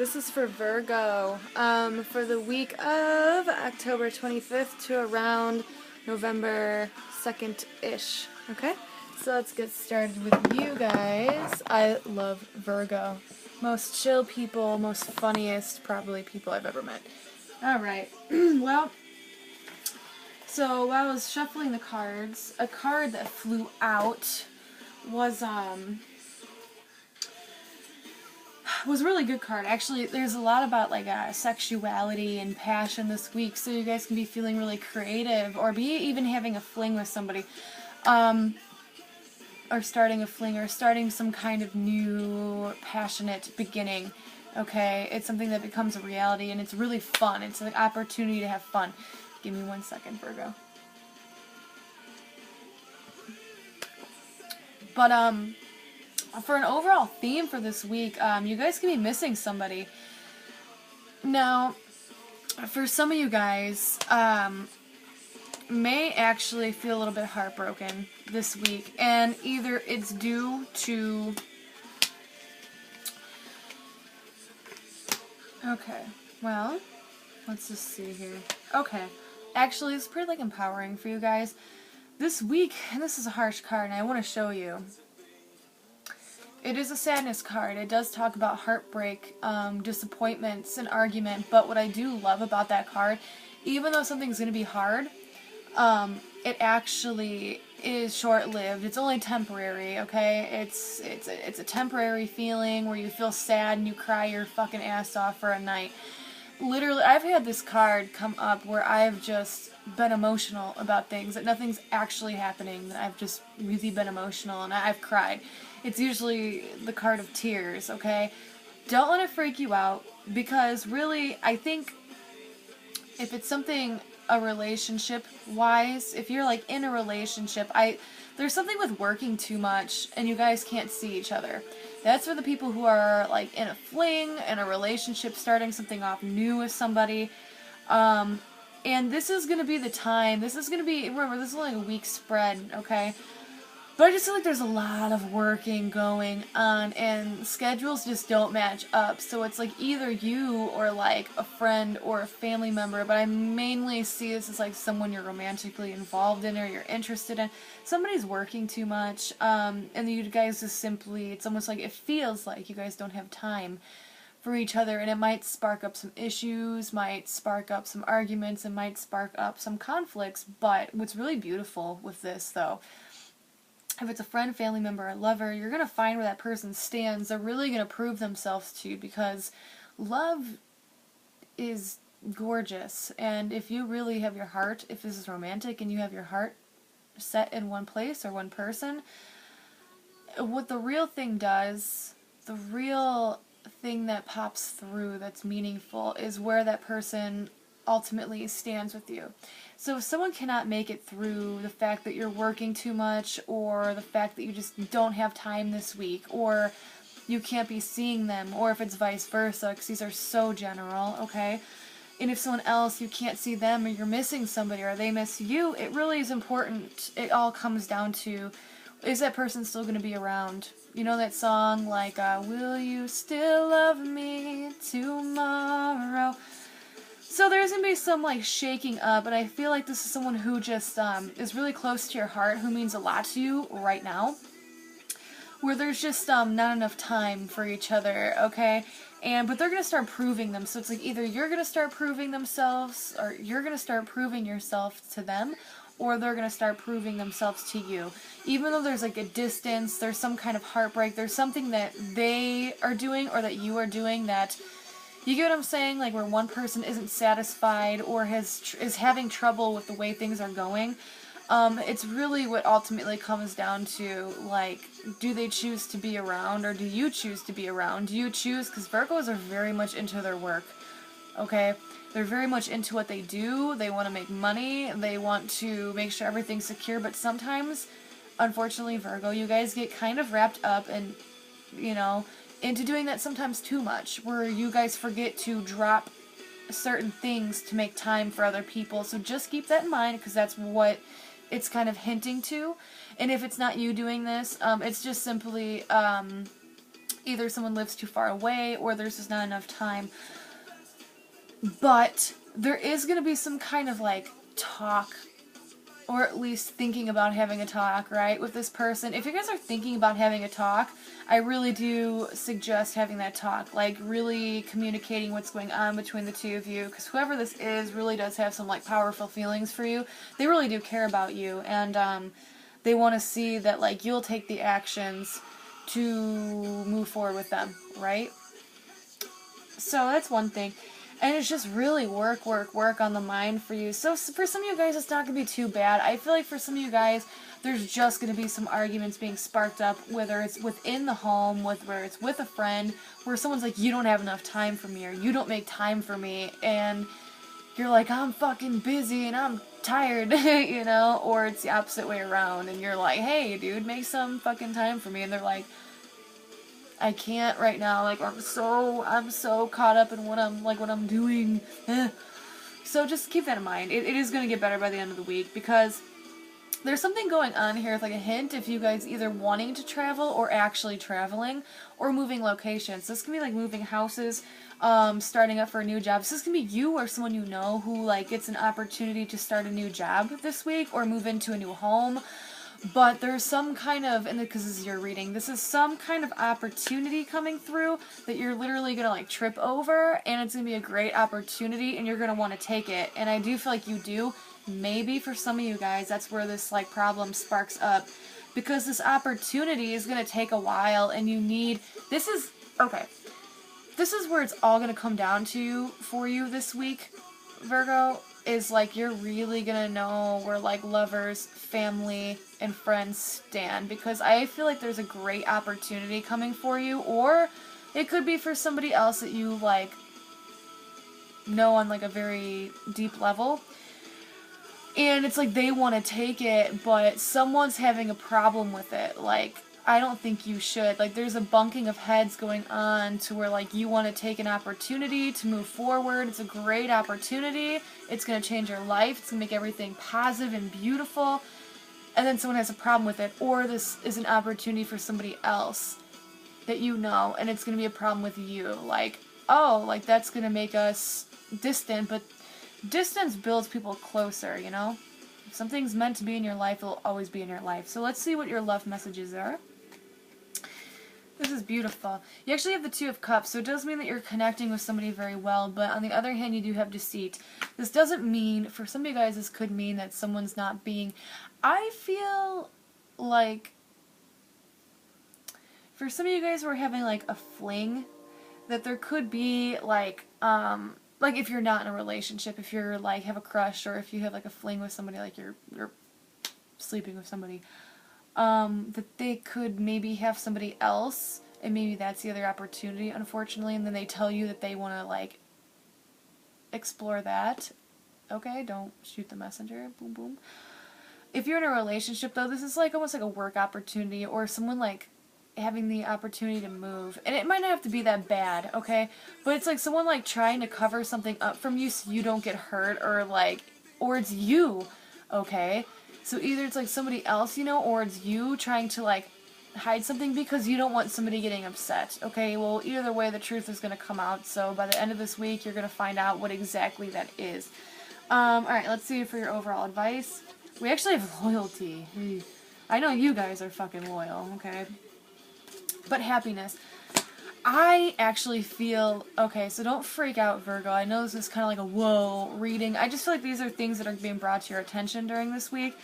this is for Virgo, for the week of October 25th to around November 2nd-ish, okay? So let's get started with you guys. I love Virgo. Most chill people, most funniest, probably, people I've ever met. Alright, well, so while I was shuffling the cards, a card that flew out was a really good card. Actually, there's a lot about like sexuality and passion this week, so you guys can be feeling really creative, or be even having a fling with somebody, or starting a fling, or starting some kind of new passionate beginning. Okay, it's something that becomes a reality, and it's really fun. It's an opportunity to have fun. Give me 1 second, Virgo. But for an overall theme for this week, you guys can be missing somebody. Now, for some of you guys, may actually feel a little bit heartbroken this week, and either it's due to... Okay, well, let's just see here. Okay, actually, it's pretty, like, empowering for you guys. This week, and this is a harsh card, and I want to show you. It is a sadness card. It does talk about heartbreak, disappointments, and argument, but what I do love about that card, even though something's going to be hard, it actually is short-lived. It's only temporary, okay? It's a temporary feeling where you feel sad and you cry your fucking ass off for a night. Literally, I've had this card come up where I've just been emotional about things, that nothing's actually happening, that I've just really been emotional and I've cried. It's usually the card of tears, okay? Don't let it freak you out, because really, I think if it's something a relationship-wise, if you're like in a relationship, there's something with working too much and you guys can't see each other. That's for the people who are like in a fling, in a relationship, starting something off new with somebody. And this is going to be the time, this is going to be, remember, this is only a week spread, okay? But I just feel like there's a lot of working going on, and schedules just don't match up. So it's like either you or like a friend or a family member, but I mainly see this as like someone you're romantically involved in or you're interested in. Somebody's working too much, and you guys just simply, it's almost like, it feels like you guys don't have time for each other, and it might spark up some issues, might spark up some arguments, and might spark up some conflicts. But what's really beautiful with this, though, if it's a friend, family member, or lover, you're going to find where that person stands. They're really going to prove themselves to you, because love is gorgeous. And if you really have your heart, if this is romantic and you have your heart set in one place or one person, what the real thing does, the real thing that pops through that's meaningful, is where that person ultimately stands with you. So if someone cannot make it through the fact that you're working too much, or the fact that you just don't have time this week, or you can't be seeing them, or if it's vice versa, because these are so general, okay? And if someone else, you can't see them, or you're missing somebody, or they miss you, it really is important. It all comes down to, is that person still going to be around? You know that song, like, will you still love me tomorrow? So there's going to be some, like, shaking up, and I feel like this is someone who just is really close to your heart, who means a lot to you right now, where there's just not enough time for each other, okay? But they're going to start proving them, so it's like either you're going to start proving themselves, or you're going to start proving yourself to them, or they're going to start proving themselves to you. Even though there's like a distance, there's some kind of heartbreak, there's something that they are doing or that you are doing that, you get what I'm saying? Like where one person isn't satisfied or is having trouble with the way things are going. It's really what ultimately comes down to, like, do they choose to be around, or do you choose to be around? Do you choose? Because Virgos are very much into their work, okay? They're very much into what they do. They want to make money. They want to make sure everything's secure. But sometimes, unfortunately, Virgo, you guys get kind of wrapped up in, you know, into doing that sometimes too much, where you guys forget to drop certain things to make time for other people. So just keep that in mind, because that's what it's kind of hinting to. And if it's not you doing this, it's just simply Either someone lives too far away or there's just not enough time. But there is going to be some kind of like talk, or at least thinking about having a talk, right, with this person. If you guys are thinking about having a talk, I really do suggest having that talk, like really communicating what's going on between the two of you, because whoever this is really does have some like powerful feelings for you. They really do care about you, and they want to see that like you'll take the actions to move forward with them, right? So that's one thing. And it's just really work on the mind for you. So for some of you guys, it's not going to be too bad. I feel like for some of you guys, there's just going to be some arguments being sparked up, whether it's within the home, whether it's with a friend, where someone's like, you don't have enough time for me, or you don't make time for me, and you're like, I'm fucking busy and I'm tired, you know? Or it's the opposite way around, and you're like, hey, dude, make some fucking time for me, and they're like, I can't right now, like, I'm so caught up in what I'm doing. So just keep that in mind. It is going to get better by the end of the week, because there's something going on here with like a hint if you guys either wanting to travel or actually traveling, or moving locations. This can be like moving houses, starting up for a new job. So this can be you or someone you know who like gets an opportunity to start a new job this week or move into a new home. But there's some kind of, and because this is your reading, this is some kind of opportunity coming through that you're literally going to like trip over, and it's going to be a great opportunity, and you're going to want to take it. And I do feel like you do. Maybe for some of you guys, that's where this like problem sparks up, because this opportunity is going to take a while, and you need, this is where it's all going to come down to for you this week, Virgo, is like you're really gonna know where like lovers, family, and friends stand, because I feel like there's a great opportunity coming for you, or it could be for somebody else that you like know on like a very deep level, and it's like they want to take it, but someone's having a problem with it. Like, I don't think you should. Like, there's a bunking of heads going on to where, like, you want to take an opportunity to move forward. It's a great opportunity. It's going to change your life. It's going to make everything positive and beautiful. And then someone has a problem with it. Or this is an opportunity for somebody else that you know, and it's going to be a problem with you. Like, oh, like, that's going to make us distant, but distance builds people closer, you know? If something's meant to be in your life, it'll always be in your life. So let's see what your love messages are. This is beautiful. You actually have the Two of Cups, so it does mean that you're connecting with somebody very well, but on the other hand, you do have deceit. This doesn't mean, for some of you guys, this could mean that someone's not being, I feel like, for some of you guys who are having, like, a fling, that there could be, like if you're not in a relationship, if you're, like, have a crush, or if you have, like, a fling with somebody, like you're sleeping with somebody, that they could maybe have somebody else, and maybe that's the other opportunity, unfortunately, and then they tell you that they want to, like, explore that. Okay, don't shoot the messenger. Boom, boom. If you're in a relationship, though, this is, like, almost like a work opportunity, or someone, like, having the opportunity to move. And it might not have to be that bad, okay? But it's, like, someone, like, trying to cover something up from you so you don't get hurt, or, like, or it's you, okay? So either it's like somebody else, you know, or it's you trying to like hide something because you don't want somebody getting upset. Okay, well, either way, the truth is going to come out. So by the end of this week, you're going to find out what exactly that is. Alright, let's see for your overall advice. We actually have loyalty. I know you guys are fucking loyal, okay? But happiness. I actually feel, okay, so don't freak out, Virgo. I know this is kind of like a whoa reading. I just feel like these are things that are being brought to your attention during this week.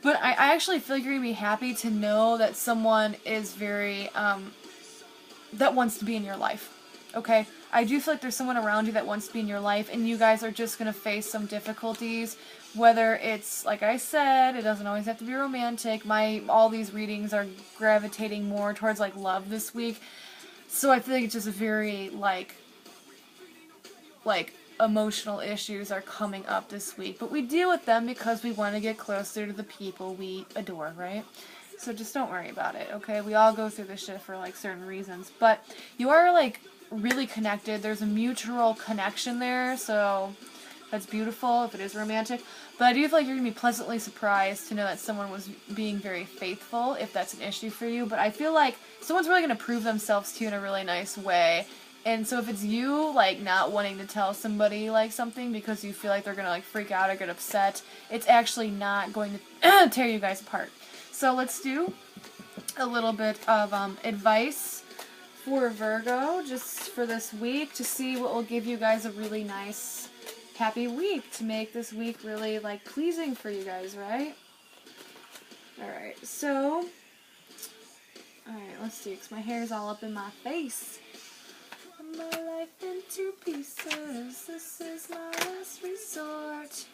But I actually feel like you're going to be happy to know that someone is very, that wants to be in your life. Okay? I do feel like there's someone around you that wants to be in your life, and you guys are just going to face some difficulties. Whether it's, like I said, it doesn't always have to be romantic. All these readings are gravitating more towards, like, love this week. So I feel like it's just very, like, emotional issues are coming up this week. But we deal with them because we want to get closer to the people we adore, right? So just don't worry about it, okay? We all go through this shit for, like, certain reasons. But you are, like, really connected. There's a mutual connection there, so That's beautiful if it is romantic. But I do feel like you're going to be pleasantly surprised to know that someone was being very faithful, if that's an issue for you. But I feel like someone's really going to prove themselves to you in a really nice way. And so if it's you, like, not wanting to tell somebody, like, something because you feel like they're going to, like, freak out or get upset, it's actually not going to tear you guys apart. So let's do a little bit of advice for Virgo just for this week to see what will give you guys a really nice, happy week, to make this week really, like, pleasing for you guys, right? Alright, so, alright, let's see, because my hair's all up in my face. My life into pieces, this is my last resort.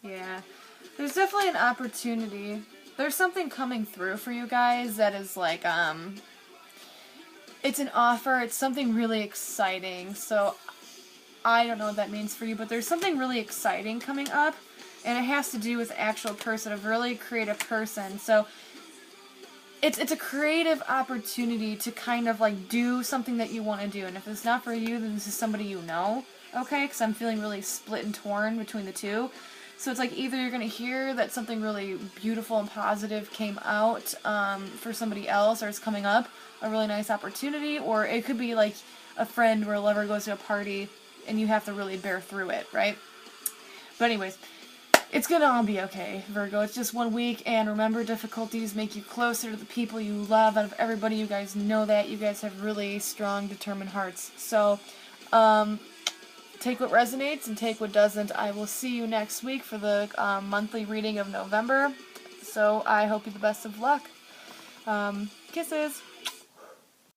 Yeah, there's definitely an opportunity. There's something coming through for you guys that is like, it's an offer, it's something really exciting, so I don't know what that means for you, but there's something really exciting coming up, and it has to do with the actual person, a really creative person, so it's a creative opportunity to kind of, like, do something that you want to do, and if it's not for you, then this is somebody you know, okay, because I'm feeling really split and torn between the two. So it's like either you're going to hear that something really beautiful and positive came out for somebody else, or it's coming up, a really nice opportunity, or it could be like a friend where a lover goes to a party and you have to really bear through it, right? But anyways, it's going to all be okay, Virgo. It's just 1 week, and remember, difficulties make you closer to the people you love. Out of everybody, you guys know that. You guys have really strong, determined hearts. So, take what resonates and take what doesn't. I will see you next week for the monthly reading of November. So I hope you the best of luck. Kisses.